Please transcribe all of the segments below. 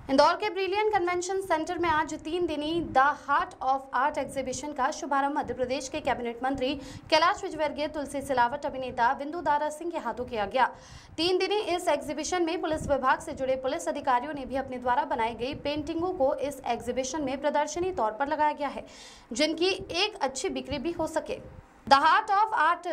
इंदौर के brilliant convention centre में आज 3 दिनी the heart of art exhibition का शुभारंभ मध्य प्रदेश के कैबिनेट मंत्री कैलाश विजयवर्गीय, तुलसी सिलावट, अभिनेता बिंदु दारा सिंह के हाथों किया गया। 3 दिनी इस एग्जीबिशन में पुलिस विभाग से जुड़े पुलिस अधिकारियों ने भी अपने द्वारा बनाई गई पेंटिंगों को इस एग्जीबिशन में प्रदर्शनी तौर पर लगाया गया है, जिनकी एक अच्छी बिक्री भी हो सके। द हार्ट ऑफ आर्ट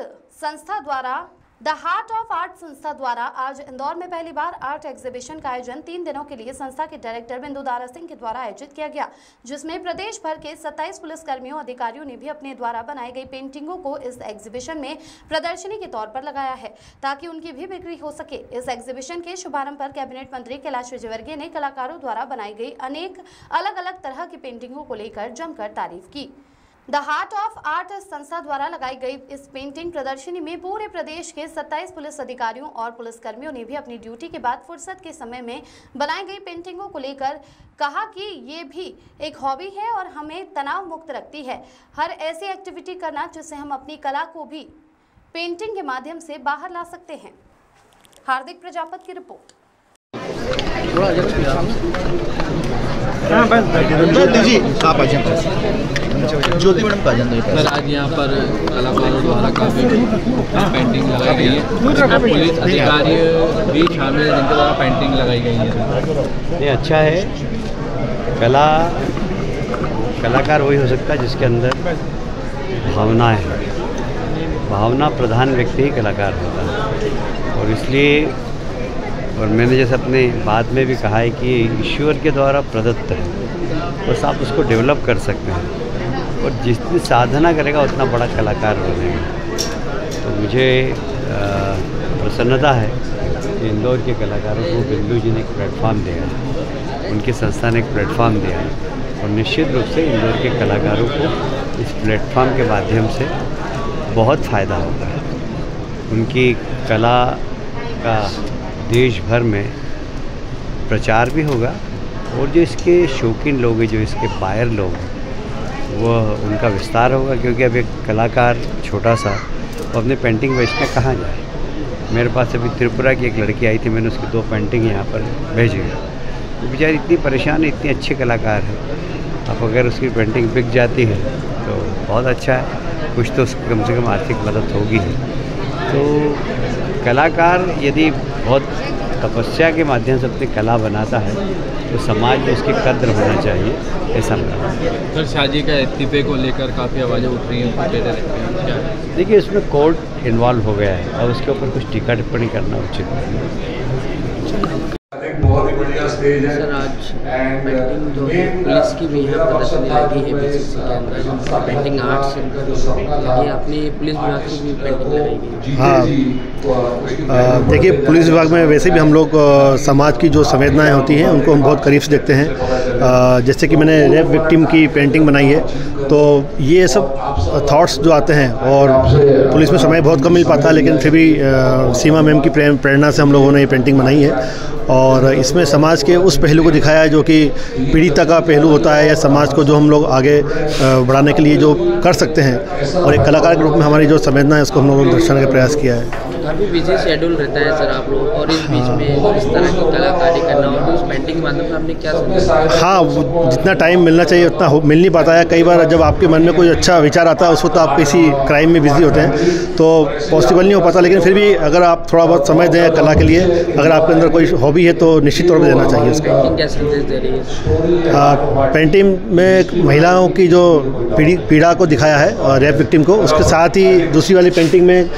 संस्था द्वारा आज इंदौर में पहली बार आर्ट एग्जीबिशन का आयोजन 3 दिनों के लिए संस्था के डायरेक्टर बिंदु दारा सिंह के द्वारा आयोजित किया गया, जिसमें प्रदेश भर के 27 पुलिसकर्मियों अधिकारियों ने भी अपने द्वारा बनाई गई पेंटिंगों को इस एग्जीबिशन में प्रदर्शनी के तौर पर लगाया है, ताकि उनकी भी बिक्री हो सके। इस एग्जीबिशन के शुभारंभ पर कैबिनेट मंत्री कैलाश विजयवर्गीय ने कलाकारों द्वारा बनाई गई अनेक अलग अलग तरह की पेंटिंगों को लेकर जमकर तारीफ की। द हार्ट ऑफ आर्ट संस्था द्वारा लगाई गई इस पेंटिंग प्रदर्शनी में पूरे प्रदेश के 27 पुलिस अधिकारियों और पुलिसकर्मियों ने भी अपनी ड्यूटी के बाद फुर्सत के समय में बनाई गई पेंटिंगों को लेकर कहा कि ये भी एक हॉबी है और हमें तनाव मुक्त रखती है। हर ऐसी एक्टिविटी करना जिससे हम अपनी कला को भी पेंटिंग के माध्यम से बाहर ला सकते हैं। हार्दिक प्रजापत की रिपोर्ट। ज्योति मैडम का सर, आज यहाँ पर कलाकारों द्वारा काफ़ी पेंटिंग लगाई गई है, पुलिस अधिकारी भी शामिल है जिनके द्वारा पेंटिंग लगाई गई है। ये अच्छा है। कलाकार वही हो सकता है जिसके अंदर भावनाएं हैं। भावना प्रधान व्यक्ति ही कलाकार होता है, और इसलिए और मैंने जैसे अपने बात में भी कहा है कि ईश्वर के द्वारा प्रदत्त है, बस आप उसको डेवलप कर सकते हैं, और जितनी साधना करेगा उतना बड़ा कलाकार बनेगा। तो मुझे प्रसन्नता है कि इंदौर के कलाकारों को बिंदु जी ने एक प्लेटफॉर्म दिया है, उनकी संस्था ने एक प्लेटफॉर्म दिया है, और निश्चित रूप से इंदौर के कलाकारों को इस प्लेटफॉर्म के माध्यम से बहुत फ़ायदा होगा। उनकी कला का देश भर में प्रचार भी होगा, और जो इसके शौकीन लोग हैं, जो इसके बायर लोग हैं, वह उनका विस्तार होगा। क्योंकि अब एक कलाकार छोटा सा वो अपने पेंटिंग बेचने कहाँ जाए। मेरे पास अभी त्रिपुरा की एक लड़की आई थी, मैंने उसकी 2 पेंटिंग यहाँ पर भेजी। वो बेचारी इतनी परेशान है, इतनी अच्छे कलाकार है, अब अगर उसकी पेंटिंग बिक जाती है तो बहुत अच्छा है, कुछ तो उसकी कम से कम आर्थिक मदद होगी ही। तो कलाकार यदि बहुत तपस्या के माध्यम से अपनी कला बनाता है तो समाज में उसकी कद्र होना चाहिए, ऐसा मेरा। सर, शादी का इस्तीफे को लेकर काफ़ी आवाज़ें उठ रही हैं, देखिए इसमें कोर्ट इन्वॉल्व हो गया है, और उसके ऊपर कुछ टीका टिप्पणी करना उचित नहीं है। बहुत ही बढ़िया स्टेज है। सर, आज पेंटिंग जो है पुलिस की भी यहाँ प्रदर्शनी लगी है बीसीसी के अंदर, जो पेंटिंग आर्ट्स ये अपनी पुलिस विभाग की भी पेंटिंग लगाई गई है। हाँ, देखिए पुलिस विभाग में वैसे भी हम लोग समाज की जो संवेदनाएं होती हैं उनको हम बहुत करीब से देखते हैं। जैसे कि मैंने रेप विक्टिम की पेंटिंग बनाई है, तो ये सब थॉट्स जो आते हैं, और पुलिस में समय बहुत कम मिल पाता है, लेकिन फिर भी सीमा मैम की प्रेरणा से हम लोगों ने ये पेंटिंग बनाई है। और इसमें समाज के उस पहलू को दिखाया है जो कि पीड़िता का पहलू होता है, या समाज को जो हम लोग आगे बढ़ाने के लिए जो कर सकते हैं, और एक कलाकार के रूप में हमारी जो संवेदना है उसको हम लोगों ने दर्शाने का प्रयास किया है। काफ़ी बिजी शेड्यूल रहता है सर आप लोग, और इस बीच में इस तरह की कलाकारी करना और उस पेंटिंग के माध्यम से आपने क्या समझा? हाँ, जितना टाइम मिलना चाहिए उतना मिल नहीं पाता है। कई बार जब आपके मन में कोई अच्छा विचार आता है, उस वक्त आप किसी क्राइम में बिजी होते हैं तो पॉसिबल नहीं हो पाता, लेकिन फिर भी अगर आप थोड़ा बहुत समय दें कला के लिए, अगर आपके अंदर कोई हॉबी है तो निश्चित तौर पर देना चाहिए उसको। पेंटिंग क्या संदेश दे रही है? पेंटिंग में महिलाओं की जो पीड़ा को दिखाया है, रेप विक्टिम को, उसके साथ ही दूसरी वाली पेंटिंग में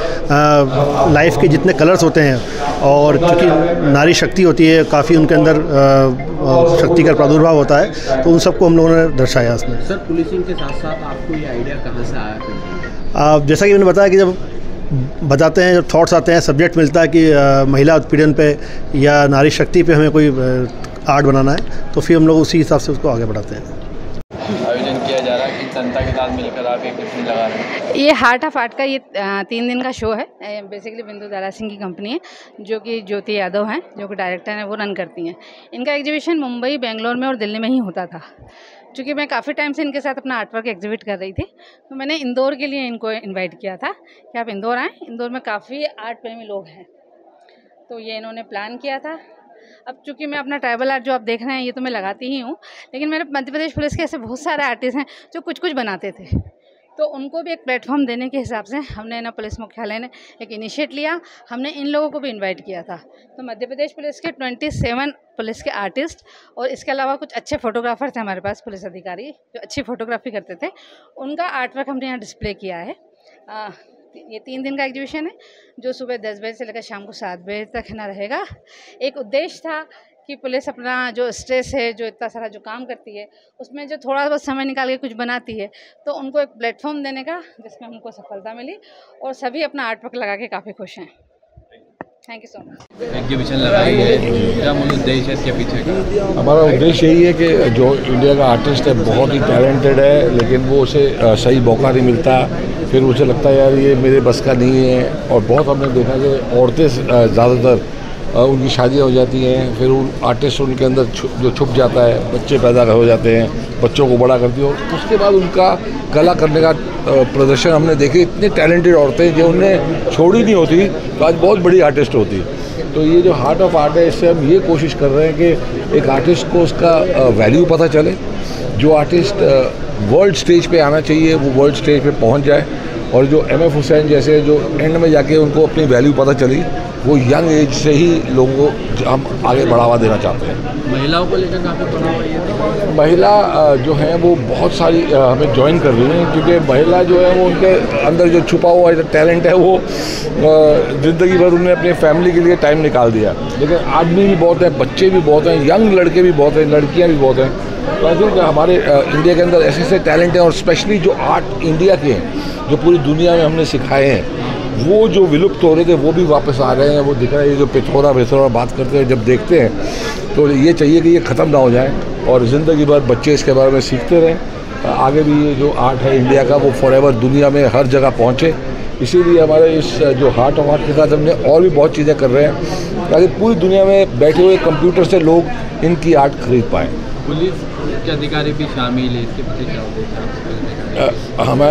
लाइफ के जितने कलर्स होते हैं, और क्योंकि नारी शक्ति होती है, काफ़ी उनके अंदर शक्ति का प्रादुर्भाव होता है, तो उन सबको हम लोगों ने दर्शाया उसमें। सर, पुलिसिंग के साथ साथ आपको ये आइडिया कहाँ से आया? जैसा कि मैंने बताया कि जब बताते हैं, जब थॉट्स आते हैं, सब्जेक्ट मिलता है कि महिला उत्पीड़न पे या नारी शक्ति पे हमें कोई आर्ट बनाना है, तो फिर हम लोग उसी हिसाब से उसको आगे बढ़ाते हैं। आयोजन किया जा रहा है कि जनता के साथ मिलकर आप एक पेंटिंग लगा रहे हैं। ये हार्ट ऑफ आर्ट का ये 3 दिन का शो है। बेसिकली बिंदु दारा सिंह की कंपनी है, जो कि ज्योति यादव हैं, जो कि डायरेक्टर हैं, वो रन करती हैं। इनका एग्जीबिशन मुंबई, बेंगलोर में और दिल्ली में ही होता था। चूँकि मैं काफ़ी टाइम से इनके साथ अपना आर्टवर्क एग्जिबिट कर रही थी, तो मैंने इंदौर के लिए इनको इनवाइट किया था कि आप इंदौर आएँ। इंदौर में काफ़ी आर्ट प्रेमी लोग हैं, तो ये इन्होंने प्लान किया था। अब चूंकि मैं अपना ट्राइबल आर्ट जो आप देख रहे हैं ये तो मैं लगाती ही हूँ, लेकिन मेरे मध्य प्रदेश पुलिस के ऐसे बहुत सारे आर्टिस्ट हैं जो कुछ कुछ बनाते थे, तो उनको भी एक प्लेटफॉर्म देने के हिसाब से हमने ना पुलिस मुख्यालय ने एक इनिशिएट लिया। हमने इन लोगों को भी इनवाइट किया था। तो मध्य प्रदेश पुलिस के 27 पुलिस के आर्टिस्ट और इसके अलावा कुछ अच्छे फोटोग्राफर थे हमारे पास, पुलिस अधिकारी जो अच्छी फोटोग्राफी करते थे, उनका आर्ट वर्क हमने यहाँ डिस्प्ले किया है। ये 3 दिन का एग्जीबिशन है जो सुबह 10 बजे से लेकर शाम को 7 बजे तक ना रहेगा। एक उद्देश्य था कि पुलिस अपना जो स्ट्रेस है, जो इतना सारा जो काम करती है, उसमें जो थोड़ा बहुत समय निकाल के कुछ बनाती है, तो उनको एक प्लेटफॉर्म देने का जिसमें हमको सफलता मिली और सभी अपना आर्ट वर्क लगा के काफ़ी खुश हैं। Thank you so much. Exhibition लगाई है, क्या मूल उद्देश्य है इसके पीछे का? हमारा उद्देश्य यही है कि जो इंडिया का आर्टिस्ट है बहुत ही टैलेंटेड है, लेकिन वो उसे सही मौका नहीं मिलता, फिर उसे लगता है यार ये मेरे बस का नहीं है। और बहुत हमने देखा कि औरतें ज़्यादातर उनकी शादियाँ हो जाती हैं, फिर उन आर्टिस्ट उनके अंदर जो छुप जाता है, बच्चे पैदा हो जाते हैं, बच्चों को बड़ा करती है और उसके बाद उनका कला करने का प्रदर्शन हमने देखे। इतनी टैलेंटेड औरतें जो उन्हें छोड़ी नहीं होती तो आज बहुत बड़ी आर्टिस्ट होती। तो ये जो हार्ट ऑफ आर्ट है, इससे हम ये कोशिश कर रहे हैं कि एक आर्टिस्ट को उसका वैल्यू पता चले, जो आर्टिस्ट वर्ल्ड स्टेज पे आना चाहिए वो वर्ल्ड स्टेज पे पहुंच जाए, और जो MF हुसैन जैसे जो एंड में जाके उनको अपनी वैल्यू पता चली, वो यंग एज से ही लोगों को हम आगे बढ़ावा देना चाहते हैं। महिलाओं को लेकर काफ़ी बढ़ावा है। महिला जो हैं वो बहुत सारी हमें ज्वाइन कर रही हैं, क्योंकि महिला जो है वो उनके अंदर जो छुपा हुआ टैलेंट है वो ज़िंदगी भर उन्होंने अपनी फैमिली के लिए टाइम निकाल दिया। लेकिन आदमी भी बहुत हैं, बच्चे भी बहुत हैं, यंग लड़के भी बहुत हैं, लड़कियाँ भी बहुत हैं। तो आई थिंक हमारे इंडिया के अंदर ऐसे ऐसे टैलेंट हैं, और स्पेशली जो आर्ट इंडिया के हैं जो पूरी दुनिया में हमने सिखाए हैं, वो जो विलुप्त हो रहे थे वो भी वापस आ रहे हैं। वो दिख रहा है, ये जो पिथौरा बात करते हैं, जब देखते हैं तो ये चाहिए कि ये ख़त्म ना हो जाए और ज़िंदगी भर बच्चे इसके बारे में सीखते रहें। आगे भी ये जो आर्ट है इंडिया का वो फॉरएवर दुनिया में हर जगह पहुँचे। इसीलिए हमारे इस जो हार्ट ऑफ आर्ट के साथ हमने और भी बहुत चीज़ें कर रहे हैं ताकि पूरी दुनिया में बैठे हुए कंप्यूटर से लोग इनकी आर्ट खरीद पाएँ। पुलिस के अधिकारी भी शामिल है इसके पीछे क्या उद्देश्य?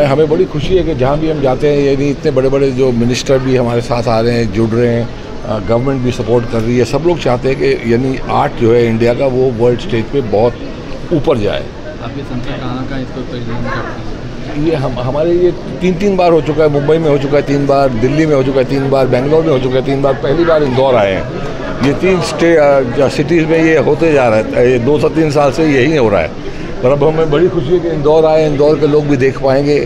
हमें बड़ी खुशी है कि जहाँ भी हम जाते हैं, यानी इतने बड़े बड़े जो मिनिस्टर भी हमारे साथ आ रहे हैं, जुड़ रहे हैं, गवर्नमेंट भी सपोर्ट कर रही है। सब लोग चाहते हैं कि यानी आर्ट जो है इंडिया का वो वर्ल्ड स्टेज पे बहुत ऊपर जाए। आपकी संस्था कहाँ इसको प्रेजेंट करती है? ये हमारे ये 3 बार हो चुका है। मुंबई में हो चुका है 3 बार, दिल्ली में हो चुका है 3 बार, बेंगलोर में हो चुका है 3 बार, पहली बार इंदौर आए हैं। ये 3 सिटीज़ में ये होते जा रहा है, ये 2 से 3 साल से यही हो रहा है। पर अब हमें बड़ी खुशी है कि इंदौर आए, इंदौर के लोग भी देख पाएंगे,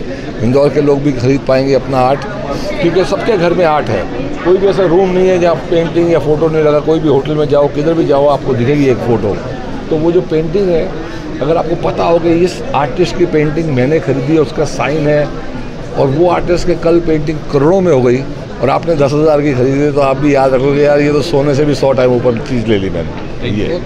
इंदौर के लोग भी खरीद पाएंगे अपना आर्ट, क्योंकि सबके घर में आर्ट है। कोई भी ऐसा रूम नहीं है जहाँ पेंटिंग या फ़ोटो नहीं लगा। कोई भी होटल में जाओ, किधर भी जाओ, आपको दिखेगी एक फ़ोटो। तो वो जो पेंटिंग है, अगर आपको पता हो कि इस आर्टिस्ट की पेंटिंग मैंने खरीदी है, उसका साइन है, और वो आर्टिस्ट के कल पेंटिंग करोड़ों में हो गई और आपने 10,000 की खरीदी, तो आप भी याद रखोगे यार ये तो सोने से भी 100 टाइम ऊपर चीज़ ले ली मैंने। ये